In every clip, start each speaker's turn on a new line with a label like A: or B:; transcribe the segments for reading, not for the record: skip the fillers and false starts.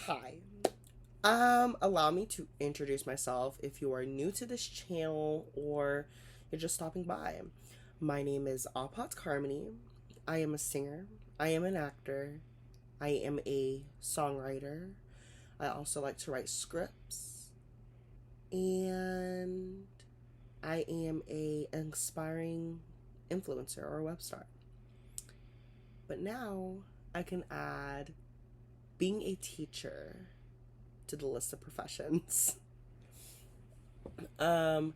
A: Hi. Allow me to introduce myself if you are new to this channel or you're just stopping by. My name is Apat Carmony. I am a singer. I am an actor. I am a songwriter. I also like to write scripts. And I am a inspiring influencer or web star. But now I can add being a teacher to the list of professions. Um,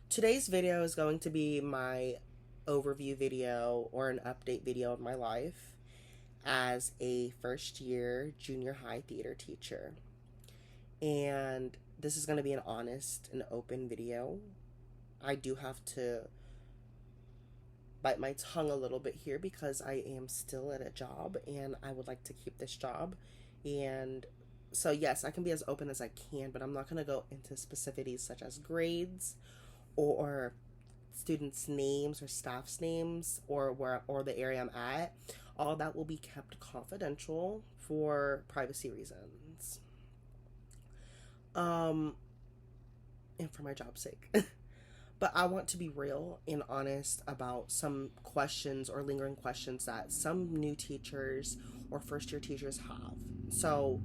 A: Today's video is going to be my overview video or an update video of my life as a first year junior high theater teacher. And this is going to be an honest and open video. I do have to bite my tongue a little bit here because I am still at a job and I would like to keep this job. And so, yes, I can be as open as I can, but I'm not going to go into specificities such as grades or students' names or staff's names or the area I'm at. All that will be kept confidential for privacy reasons. Um, and for my job's sake. But I want to be real and honest about some questions or lingering questions that some new teachers or first year teachers have. So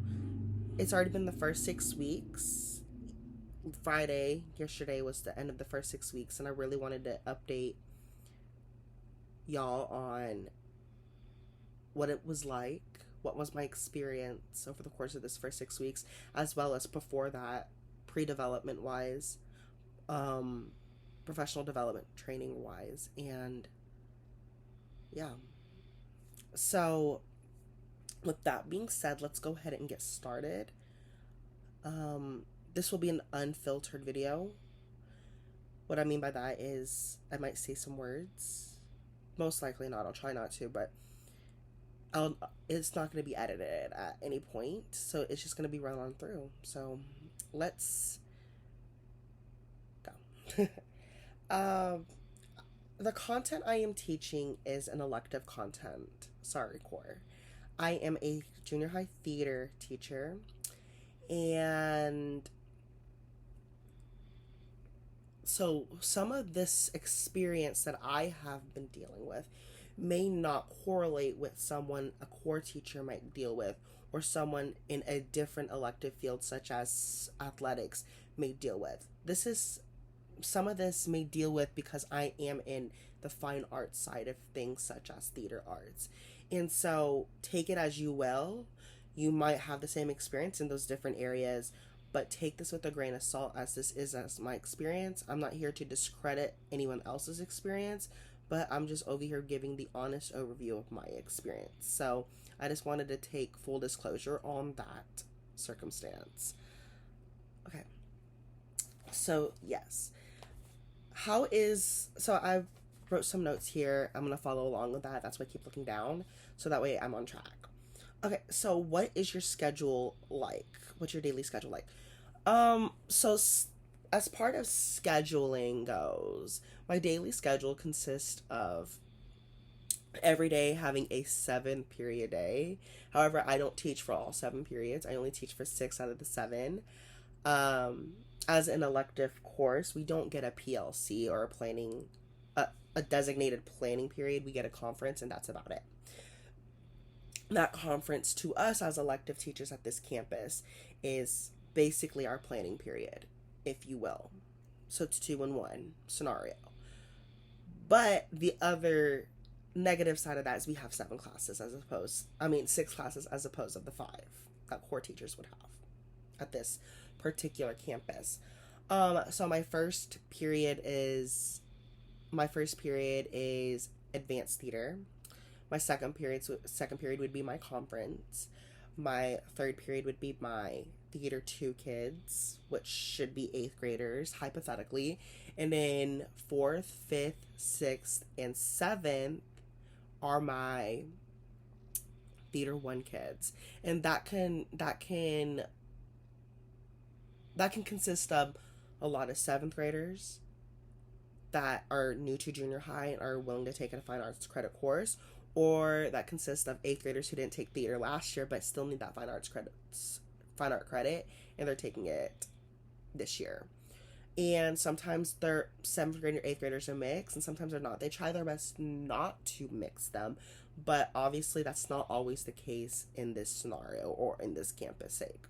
A: it's already been the first 6 weeks. Yesterday was the end of the first 6 weeks, and I really wanted to update y'all on what it was like, what was my experience over the course of this first 6 weeks, as well as before that, pre development wise, professional development training wise, and yeah. So, with that being said, let's go ahead and get started. This will be an unfiltered video. What I mean by that is I might say some words. Most likely not. I'll try not to, but it's not going to be edited at any point. So it's just going to be run on through. So let's go. um, the content I am teaching is an elective content. Sorry, core. I am a junior high theater teacher, and so some of this experience that I have been dealing with may not correlate with someone a core teacher might deal with, or someone in a different elective field such as athletics may deal with. Some of this may deal with because I am in the fine arts side of things such as theater arts. And so take it as you will. You might have the same experience in those different areas, but take this with a grain of salt as this is as my experience. I'm not here to discredit anyone else's experience, but I'm just over here giving the honest overview of my experience. So I just wanted to take full disclosure on that circumstance. Okay. So, yes. I wrote some notes here. I'm going to follow along with that. That's why I keep looking down. So that way I'm on track. Okay, so what is your schedule like? What's your daily schedule like? So as part of scheduling goes, my daily schedule consists of every day having a 7 period day. However, I don't teach for all 7 periods. I only teach for 6 out of the 7. Um, as an elective course, we don't get a PLC or a designated planning period. We get a conference, and that's about it. That conference to us as elective teachers at this campus is basically our planning period, if you will. So it's 2-in-1 scenario. But the other negative side of that is we have 6 classes as opposed to the 5 that core teachers would have at this particular campus. So my first period is advanced theater. My second period would be my conference. My third period would be my theater 2 kids, which should be 8th graders, hypothetically. And then 4th, 5th, 6th, and 7th are my theater 1 kids. And that can consist of a lot of 7th graders that are new to junior high and are willing to take a fine arts credit course, or that consists of 8th graders who didn't take theater last year but still need that fine arts fine art credit, and they're taking it this year. And sometimes their 7th grade or 8th graders are mixed, and sometimes they're not. They try their best not to mix them, but obviously that's not always the case in this scenario or in this campus sake.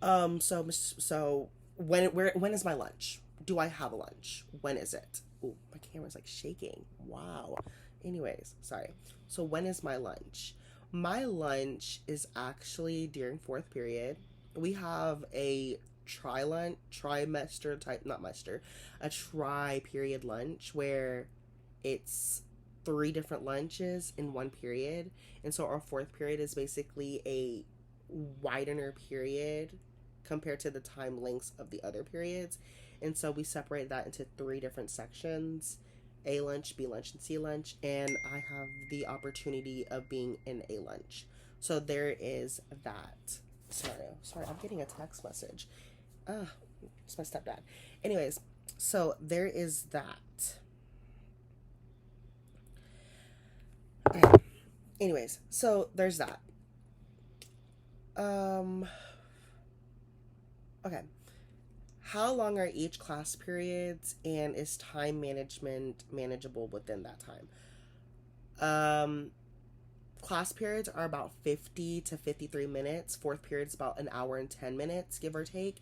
A: So when is my lunch? Do I have a lunch? When is it? Ooh, my camera's like shaking. Wow. Anyways, sorry. So when is my lunch? My lunch is actually during 4th period. We have a trimester type, not mester, a tri-period lunch where it's 3 different lunches in one period. And so our 4th period is basically a widener period compared to the time lengths of the other periods. And so we separate that into 3 different sections: A lunch, B lunch, and C lunch. And I have the opportunity of being in A lunch. So there is that scenario. Sorry, I'm getting a text message. It's my stepdad. Anyways, so there is that. Anyways, so there's that. Okay. How long are each class periods, and is time management manageable within that time? Class periods are about 50 to 53 minutes. 4th period is about an hour and 10 minutes, give or take.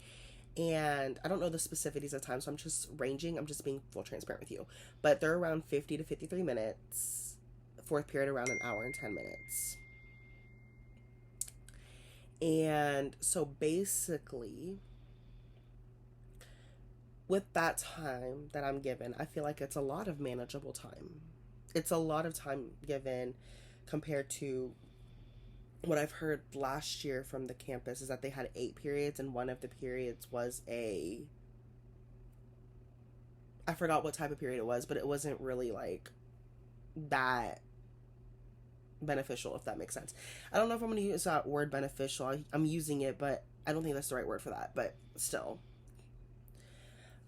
A: And I don't know the specificities of time, so I'm just ranging. I'm just being full transparent with you. But they're around 50 to 53 minutes. 4th period around an hour and 10 minutes. And so basically, with that time that I'm given, I feel like it's a lot of manageable time. It's a lot of time given compared to what I've heard last year from the campus is that they had 8 periods, and one of the periods was I forgot what type of period it was, but it wasn't really like that beneficial, if that makes sense. I don't know if I'm going to use that word beneficial. I'm using it, but I don't think that's the right word for that, but still.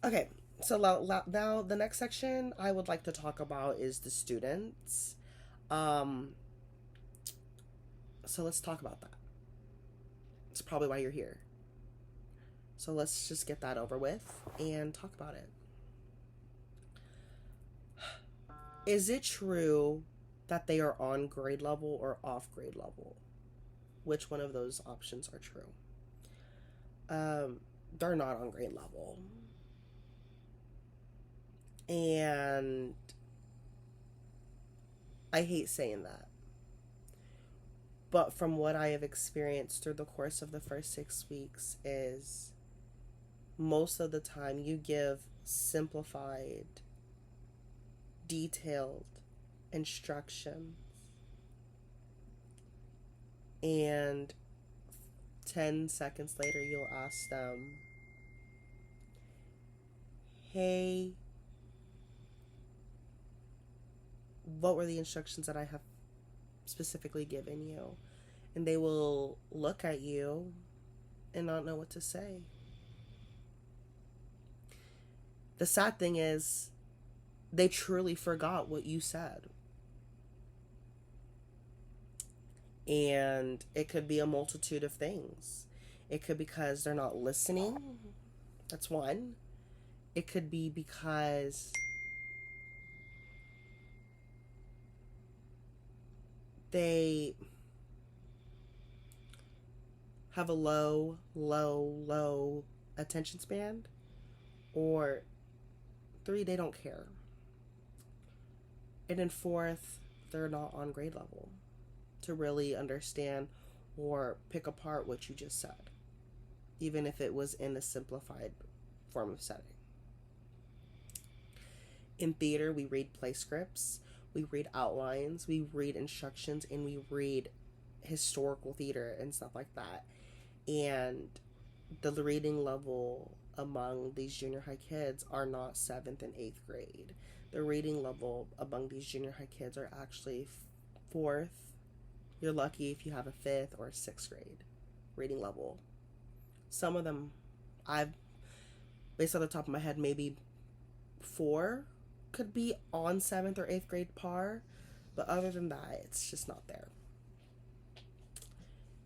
A: Okay, so now the next section I would like to talk about is the students. So let's talk about that. It's probably why you're here. So let's just get that over with and talk about it. Is it true that they are on grade level or off grade level? Which one of those options are true? They're not on grade level. And I hate saying that. But from what I have experienced through the course of the first 6 weeks is most of the time you give simplified, detailed instructions, and 10 seconds later you'll ask them, hey, what were the instructions that I have specifically given you? And they will look at you and not know what to say. The sad thing is they truly forgot what you said. And it could be a multitude of things. It could be because they're not listening. That's one. It could be because they have a low attention span. Or 3, they don't care. And then 4th, they're not on grade level to really understand or pick apart what you just said, even if it was in a simplified form of setting. In theater, we read play scripts, we read outlines, we read instructions, and we read historical theater and stuff like that. And the reading level among these junior high kids are not 7th and 8th grade. The reading level among these junior high kids are actually 4th. You're lucky if you have a 5th or a 6th grade reading level. Some of them, based on the top of my head, maybe 4 could be on 7th or 8th grade par, but other than that, it's just not there.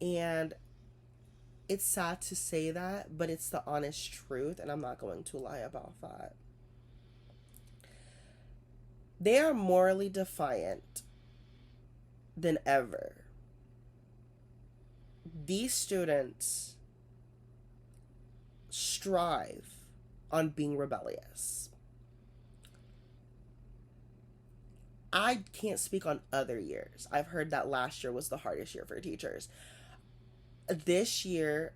A: And It's sad to say that, but it's the honest truth, and I'm not going to lie about that. They are morally defiant than ever. These students strive on being rebellious. I can't speak on other years. I've heard that last year was the hardest year for teachers. This year,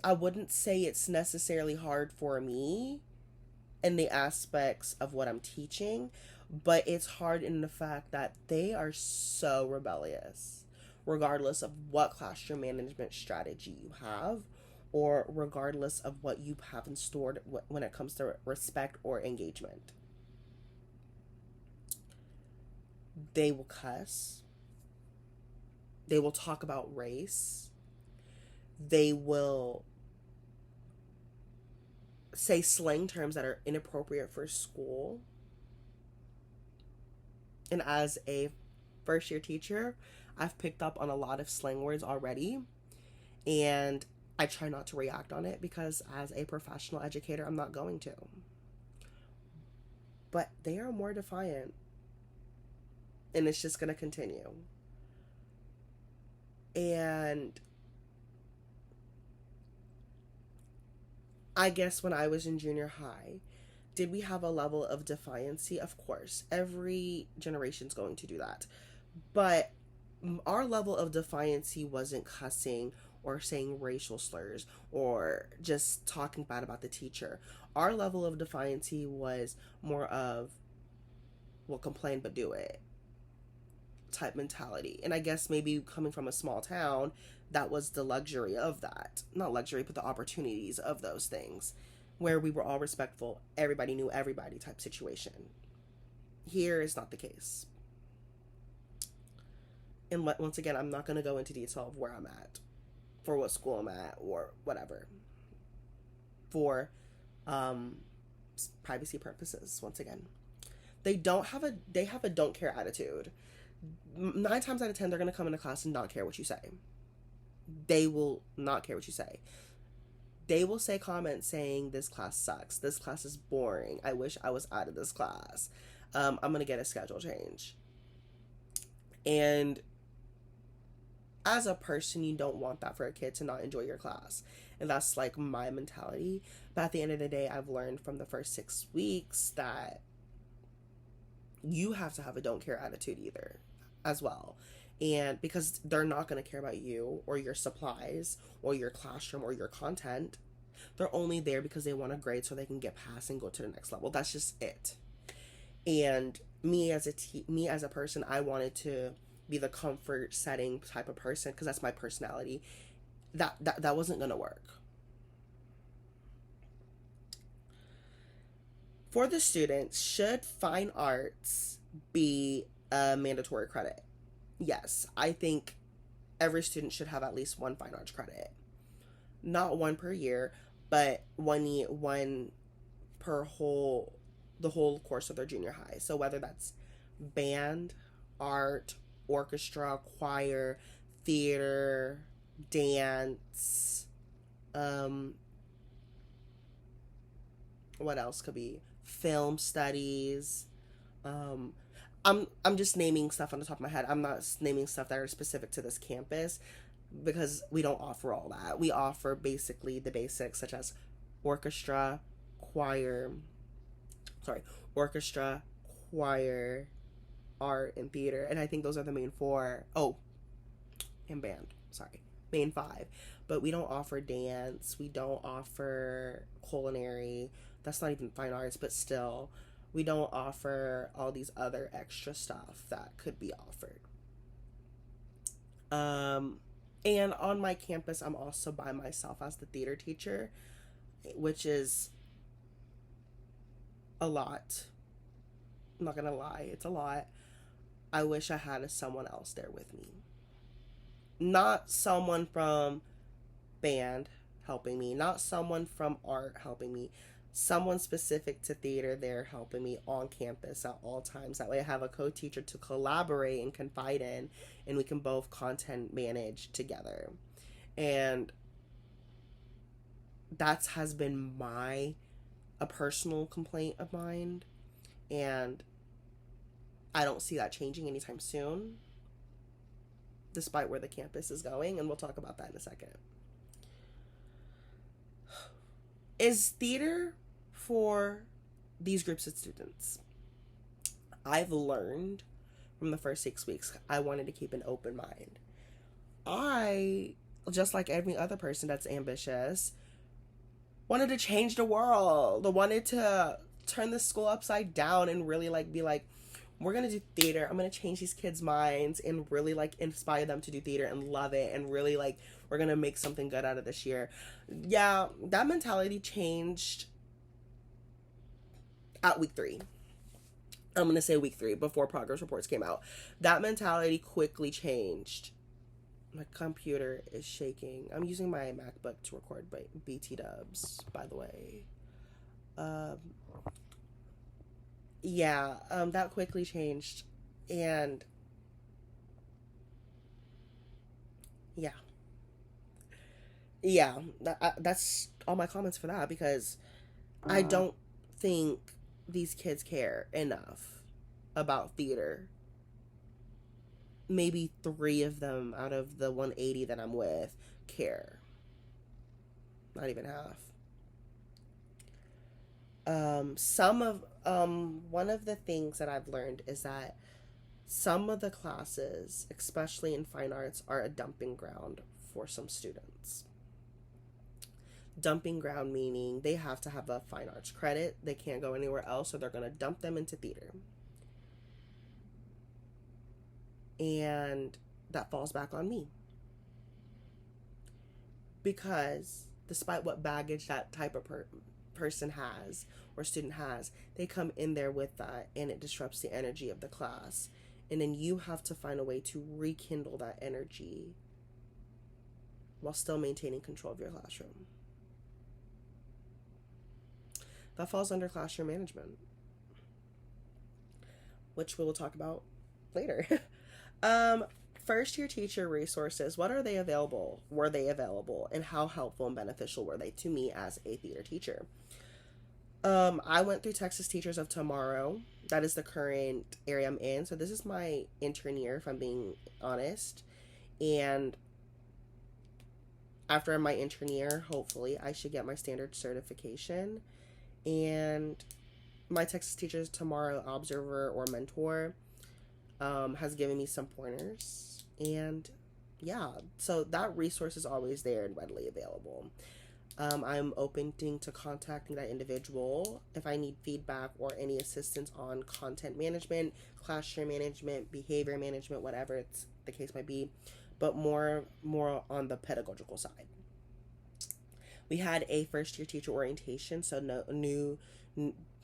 A: I wouldn't say it's necessarily hard for me in the aspects of what I'm teaching, but it's hard in the fact that they are so rebellious, regardless of what classroom management strategy you have, or regardless of what you have in store when it comes to respect or engagement. They will cuss, they will talk about race, they will say slang terms that are inappropriate for school. And as a first year teacher, I've picked up on a lot of slang words already. And I try not to react on it because as a professional educator, I'm not going to. But they are more defiant. And it's just going to continue. And I guess when I was in junior high, did we have a level of defiancy? Of course. Every generation's going to do that. But our level of defiancy wasn't cussing or saying racial slurs or just talking bad about the teacher. Our level of defiancy was more of, well, complain but do it type mentality. And I guess maybe coming from a small town, that was the luxury of that. Not luxury, but the opportunities of those things where we were all respectful, everybody knew everybody type situation. Here is not the case. And once again, I'm not going to go into detail of where I'm at, for what school I'm at, or whatever, for privacy purposes. Once again, they have a don't care attitude. 9 times out of 10, they're going to come into class and not care what you say. They will not care what you say. They will say comments saying, this class sucks, this class is boring, I wish I was out of this class, I'm going to get a schedule change. And as a person, you don't want that for a kid to not enjoy your class. And that's like my mentality. But at the end of the day, I've learned from the first 6 weeks that you have to have a don't care attitude either as well. And because they're not going to care about you or your supplies or your classroom or your content. They're only there because they want a grade so they can get past and go to the next level. That's just it. And me as a person, I wanted to be the comfort setting type of person because that's my personality. That wasn't going to work. For the students, should fine arts be a mandatory credit? Yes, I think every student should have at least one fine arts credit. Not one per year, but one per the whole course of their junior high. So whether that's band, art, orchestra, choir, theater, dance, what else could be? Film studies. I'm just naming stuff on the top of my head. I'm not naming stuff that are specific to this campus because we don't offer all that. We offer basically the basics such as orchestra, choir, art, and theater. And I think those are the main 4. Oh, and band. Sorry. Main 5. But we don't offer dance. We don't offer culinary. That's not even fine arts, but still. We don't offer all these other extra stuff that could be offered. And on my campus, I'm also by myself as the theater teacher, which is a lot. I'm not gonna lie, it's a lot. I wish I had someone else there with me. Not someone from band helping me, not someone from art helping me, someone specific to theater there helping me on campus at all times. That way I have a co-teacher to collaborate and confide in, and we can both content manage together. And that has been a personal complaint of mine, and I don't see that changing anytime soon, despite where the campus is going, and we'll talk about that in a second. Is theater for these groups of students? I've learned from the first 6 weeks, I wanted to keep an open mind. I, just like every other person that's ambitious, wanted to change the world. I wanted to turn the school upside down and really like be like, we're gonna do theater. I'm gonna change these kids' minds and really like inspire them to do theater and love it, and really like we're gonna make something good out of this year. Yeah, that mentality changed at week 3. I'm gonna say week 3 before progress reports came out. That mentality quickly changed. My computer is shaking. I'm using my MacBook to record by BT dubs, by the way. That quickly changed. And yeah. That's all my comments for that, because I don't think these kids care enough about theater. Maybe 3 of them out of the 180 that I'm with care. Not even half. One of the things that I've learned is that some of the classes, especially in fine arts, are a dumping ground for some students. Dumping ground meaning they have to have a fine arts credit. They can't go anywhere else, so they're going to dump them into theater. And that falls back on me. Because despite what baggage that type of person has or student has, they come in there with that, and it disrupts the energy of the class. And then you have to find a way to rekindle that energy while still maintaining control of your classroom. That falls under classroom management, which we will talk about later. First year teacher resources. What are they available? Were they available? And how helpful and beneficial were they to me as a theater teacher? I went through Texas Teachers of Tomorrow. That is the current area I'm in. So this is my intern year, if I'm being honest. And after my intern year, hopefully, I should get my standard certification. And my Texas Teachers Tomorrow observer or mentor has given me some pointers. And yeah, so that resource is always there and readily available. I'm open to contacting that individual if I need feedback or any assistance on content management, classroom management, behavior management, whatever it's the case might be, but more on the pedagogical side. We had a first year teacher orientation, so new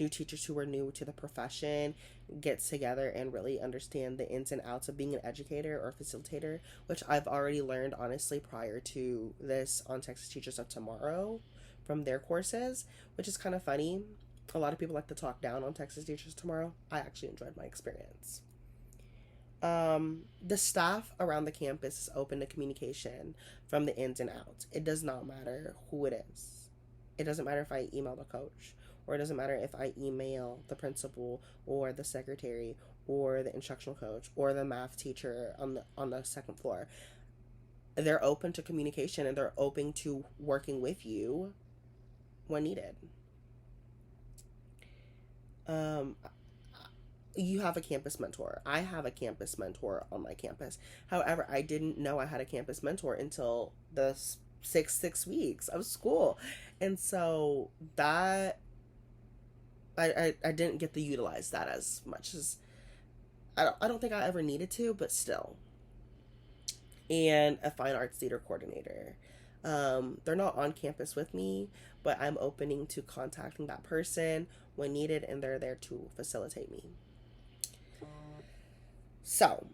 A: teachers who were new to the profession gets together and really understand the ins and outs of being an educator or facilitator, which I've already learned honestly prior to this on Texas Teachers of Tomorrow from their courses, which is kind of funny. A lot of people like to talk down on Texas Teachers Tomorrow. I actually enjoyed my experience. The staff around the campus is open to communication from the ins and outs. It does not matter who it is. It doesn't matter if I email the coach, or it doesn't matter if I email the principal or the secretary or the instructional coach or the math teacher on the second floor. They're open to communication, and they're open to working with you when needed. You have a campus mentor. I have a campus mentor on my campus. However, I didn't know I had a campus mentor until the six weeks of school. And so that I didn't get to utilize that as much as I don't think I ever needed to, but still. And a fine arts theater coordinator. They're not on campus with me, but I'm opening to contacting that person when needed, and they're there to facilitate me. So,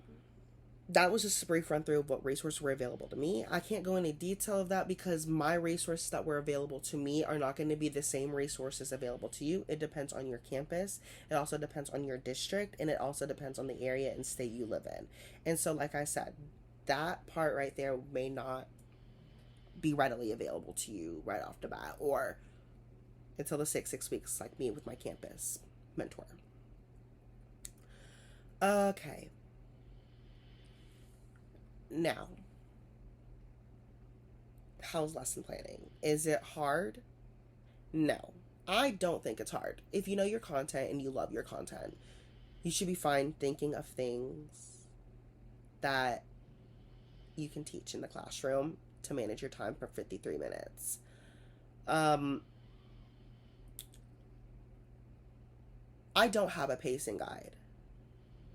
A: that was just a brief run through of what resources were available to me. I can't go into detail of that because my resources that were available to me are not going to be the same resources available to you. It depends on your campus. It also depends on your district, and it also depends on the area and state you live in. And so, like I said, that part right there may not be readily available to you right off the bat, or until the six weeks, like me with my campus mentor. Okay. Now, how's lesson planning? Is it hard? No. I don't think it's hard. If you know your content and you love your content, you should be fine thinking of things that you can teach in the classroom to manage your time for 53 minutes. I don't have a pacing guide.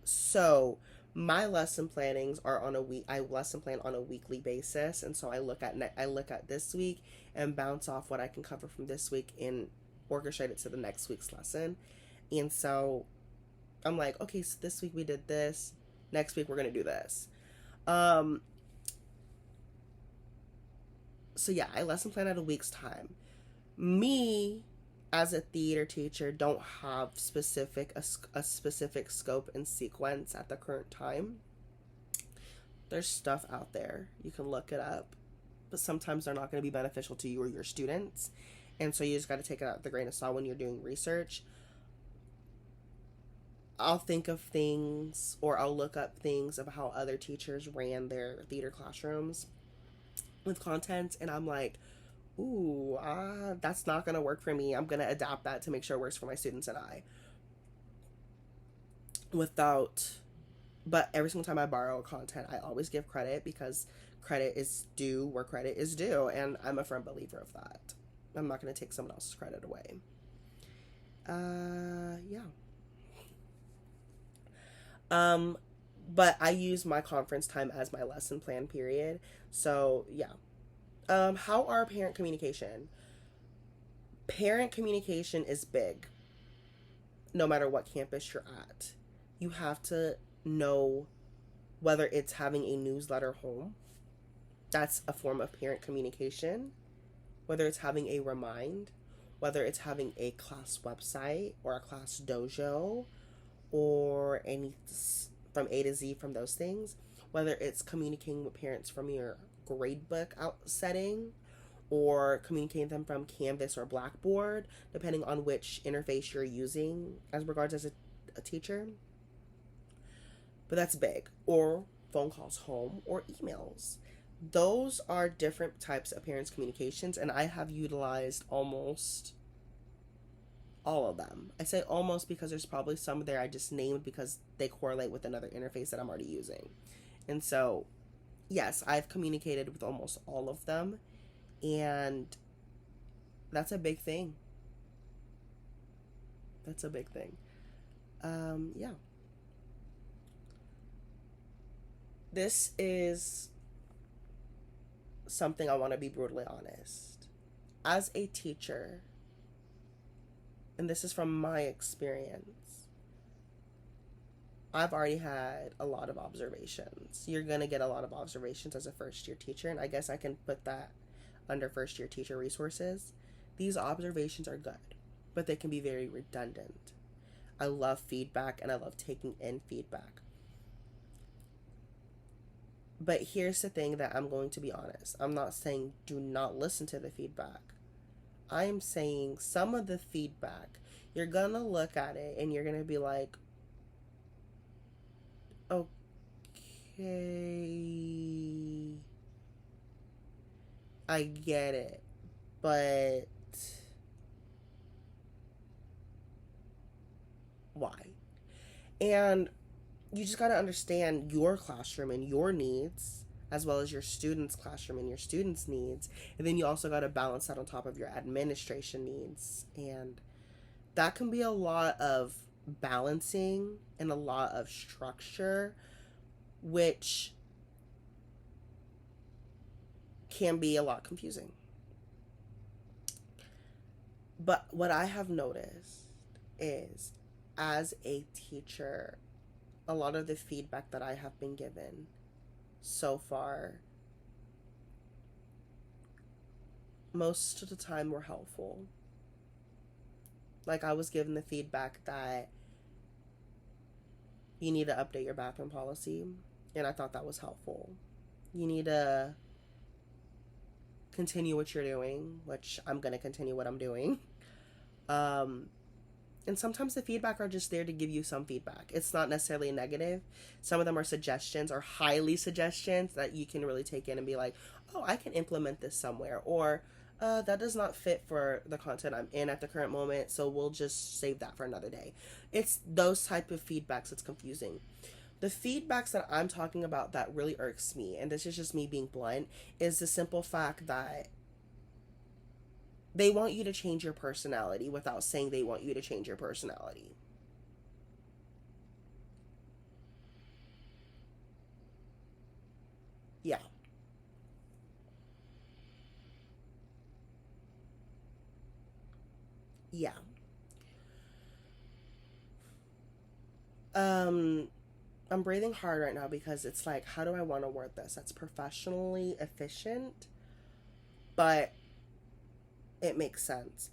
A: So my lesson plannings are on a week. I lesson plan on a weekly basis, and so I look at this week and bounce off what I can cover from this week and orchestrate it to the next week's lesson. And so I'm like, okay, so this week we did this. Next week we're gonna do this. So yeah, I lesson plan at a week's time. Me, as a theater teacher, don't have a specific scope and sequence at the current time. There's stuff out there, you can look it up, but sometimes they're not going to be beneficial to you or your students, and so you just got to take it out with a grain of salt when you're doing research. I'll think of things, or I'll look up things of how other teachers ran their theater classrooms with content, and I'm like, ooh, that's not gonna work for me. I'm gonna adapt that to make sure it works for my students and I. But every single time I borrow content, I always give credit, because credit is due where credit is due, and I'm a firm believer of that. I'm not gonna take someone else's credit away. Yeah. But I use my conference time as my lesson plan period. So yeah. How are parent communication? Parent communication is big, no matter what campus you're at. You have to know whether it's having a newsletter home. That's a form of parent communication. Whether it's having a remind, whether it's having a class website or a class dojo, or any from A to Z from those things, whether it's communicating with parents from your gradebook out setting, or communicating them from Canvas or Blackboard, depending on which interface you're using as regards as a teacher. But that's big. Or phone calls home, or emails. Those are different types of parents' communications, and I have utilized almost all of them. I say almost because there's probably some there I just named because they correlate with another interface that I'm already using. And so, yes, I've communicated with almost all of them, and that's a big thing. That's a big thing. Yeah. This is something I want to be brutally honest. As a teacher, and this is from my experience, I've already had a lot of observations. You're going to get a lot of observations as a first year teacher, and I guess I can put that under first year teacher resources. These observations are good, but they can be very redundant. I love feedback, and I love taking in feedback. But here's the thing that I'm going to be honest. I'm not saying do not listen to the feedback. I am saying some of the feedback, you're going to look at it and you're going to be like, okay, I get it, but why? And you just got to understand your classroom and your needs, as well as your students' classroom and your students' needs. And then you also got to balance that on top of your administration needs. And that can be a lot of balancing and a lot of structure, which can be a lot confusing. But what I have noticed is, as a teacher, a lot of the feedback that I have been given so far, most of the time, were helpful. Like, I was given the feedback that you need to update your bathroom policy, and I thought that was helpful. You need to continue what you're doing, which I'm going to continue what I'm doing. Um, and sometimes the feedback are just there to give you some feedback. It's not necessarily negative. Some of them are suggestions or highly suggestions that you can really take in and be like, oh, I can implement this somewhere. Or that does not fit for the content I'm in at the current moment, so we'll just save that for another day. It's those type of feedbacks that's confusing. The feedbacks that I'm talking about that really irks me, and this is just me being blunt, is the simple fact that they want you to change your personality without saying they want you to change your personality. Yeah. Yeah. Um, I'm breathing hard right now because it's like, how do I want to word this? That's professionally efficient, but it makes sense.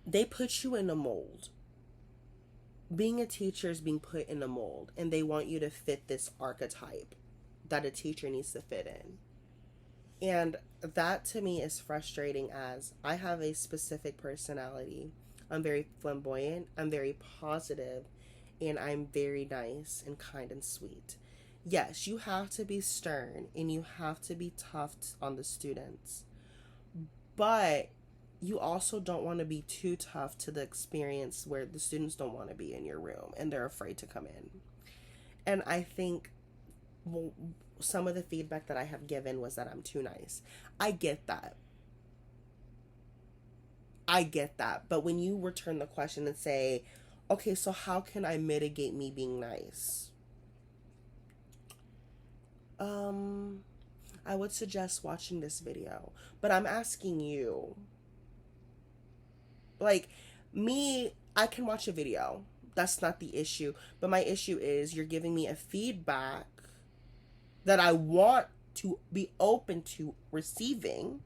A: They put you in a mold. Being a teacher is being put in a mold, and they want you to fit this archetype that a teacher needs to fit in. And that to me is frustrating as I have a specific personality. I'm very flamboyant, I'm very positive, and I'm very nice and kind and sweet. Yes, you have to be stern and you have to be tough on the students, but you also don't want to be too tough to the experience where the students don't want to be in your room and they're afraid to come in. And I think, well, some of the feedback that I have given was that I'm too nice. I get that. I get that. But when you return the question and say, okay, so how can I mitigate me being nice? Um, I would suggest watching this video. But I'm asking you, like, me, I can watch a video. That's not the issue. But my issue is you're giving me a feedback that I want to be open to receiving.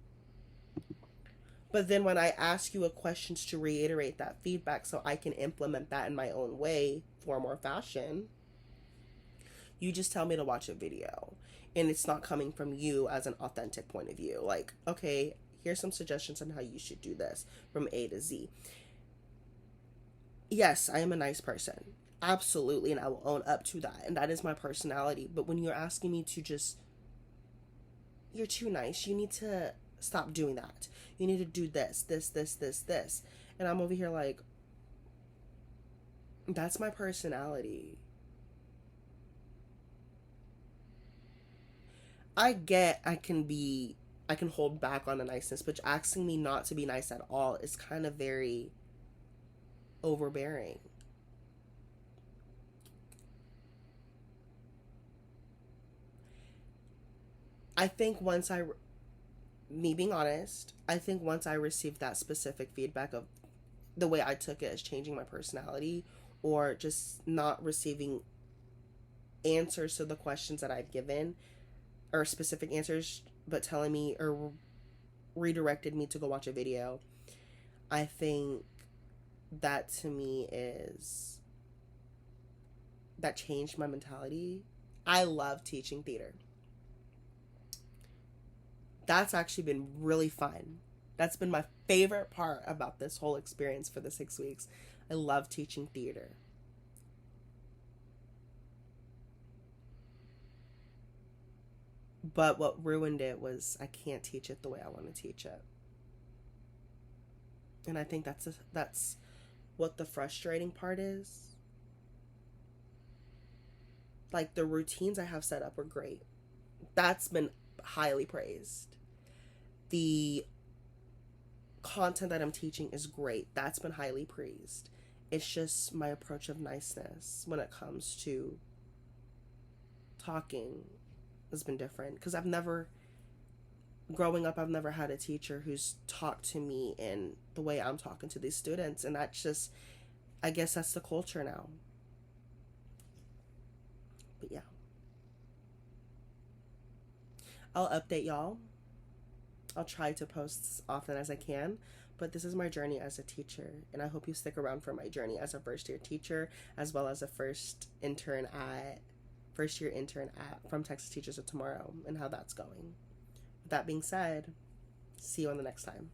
A: But then when I ask you a questions to reiterate that feedback so I can implement that in my own way, form, or fashion, you just tell me to watch a video. And it's not coming from you as an authentic point of view. Like, okay, here's some suggestions on how you should do this from A to Z. Yes, I am a nice person. Absolutely. And I will own up to that. And that is my personality. But when you're asking me to just, you're too nice, you need to stop doing that. You need to do this. And I'm over here like, that's my personality. I can hold back on the niceness, but asking me not to be nice at all is kind of very overbearing. I think me being honest, I think once I received that specific feedback of the way I took it as changing my personality or just not receiving answers to the questions that I've given or specific answers, but telling me or redirected me to go watch a video, I think that to me is that changed my mentality. I love teaching theater. That's actually been really fun. That's been my favorite part about this whole experience for the 6 weeks. I love teaching theater. But what ruined it was I can't teach it the way I want to teach it. And I think that's what the frustrating part is. Like the routines I have set up were great. That's been highly praised. The content that I'm teaching is great. That's been highly praised. It's just my approach of niceness when it comes to talking has been different because growing up, I've never had a teacher who's talked to me in the way I'm talking to these students. And that's just, I guess that's the culture now. But yeah, I'll update y'all. I'll try to post as often as I can. But this is my journey as a teacher, and I hope you stick around for my journey as a first year teacher, as well as a first year intern at From Texas Teachers of Tomorrow, and how that's going. With that being said, see you on the next time.